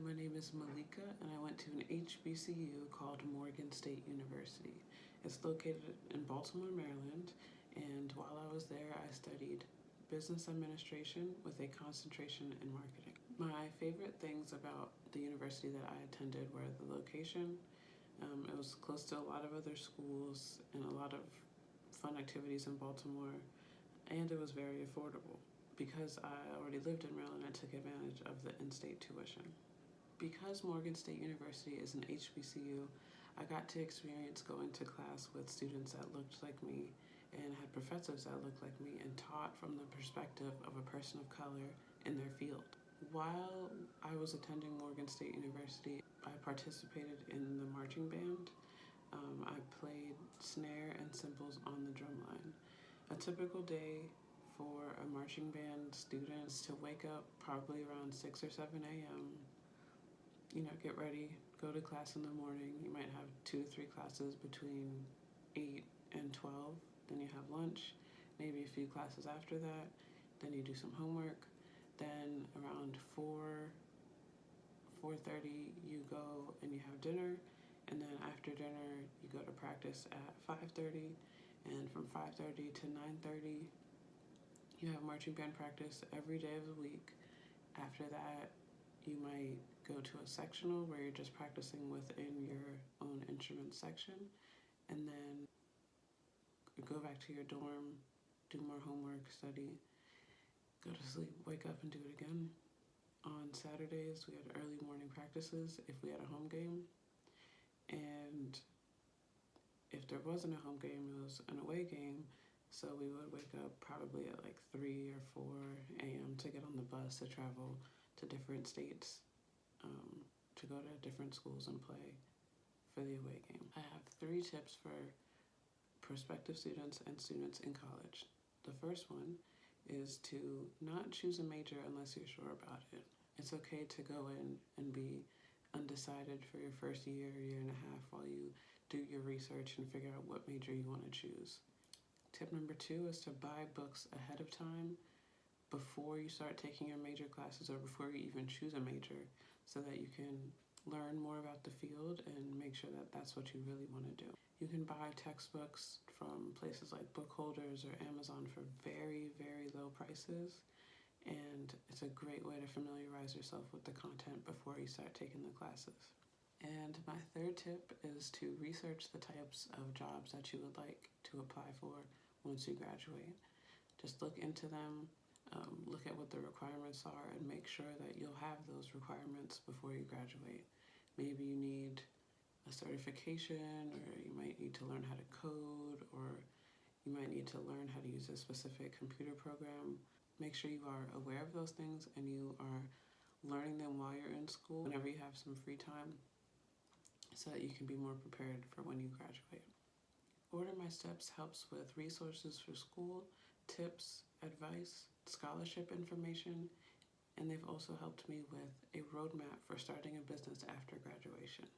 my name is Malika, and I went to an HBCU called Morgan State University. It's located in Baltimore, Maryland, and while I was there, I studied business administration with a concentration in marketing. My favorite things about the university that I attended were the location. It was close to a lot of other schools and a lot of fun activities in Baltimore, and it was very affordable. Because I already lived in Maryland, I took advantage of the in-state tuition. Because Morgan State University is an HBCU, I got to experience going to class with students that looked like me and had professors that looked like me and taught from the perspective of a person of color in their field. While I was attending Morgan State University, I participated in the marching band. I played snare and cymbals on the drum line. A typical day for a marching band student is to wake up probably around 6 or 7 a.m., get ready, go to class in the morning. You might have 2 to 3 classes between 8 and 12. Then you have lunch, maybe a few classes after that. Then you do some homework. Then around 4:30, you go and you have dinner. And then after dinner, you go to practice at 5:30. And from 5:30 to 9:30, you have marching band practice every day of the week. After that, you might go to a sectional where you're just practicing within your own instrument section, and then go back to your dorm, do more homework, study, go to sleep, wake up and do it again. On Saturdays, we had early morning practices if we had a home game, and if there wasn't a home game, it was an away game. So we would wake up probably at like 3 or 4 a.m. to get on the bus to travel to different states, to go to different schools and play for the away game. I have 3 tips for prospective students and students in college. The first one is to not choose a major unless you're sure about it. It's okay to go in and be undecided for your first year and a half while you do your research and figure out what major you want to choose. Tip number 2 is to buy books ahead of time before you start taking your major classes or before you even choose a major, so that you can learn more about the field and make sure that that's what you really want to do. You can buy textbooks from places like Book Holders or Amazon for very, very low prices, and it's a great way to familiarize yourself with the content before you start taking the classes. And my third tip is to research the types of jobs that you would like to apply for once you graduate. Just look into them, look at what the requirements are, and make sure that you'll have those requirements before you graduate. Maybe you need a certification, or you might need to learn how to code, or you might need to learn how to use a specific computer program. Make sure you are aware of those things and you are learning them while you're in school, whenever you have some free time, so that you can be more prepared for when you graduate. Order My Steps helps with resources for school, tips, advice, scholarship information, and they've also helped me with a roadmap for starting a business after graduation.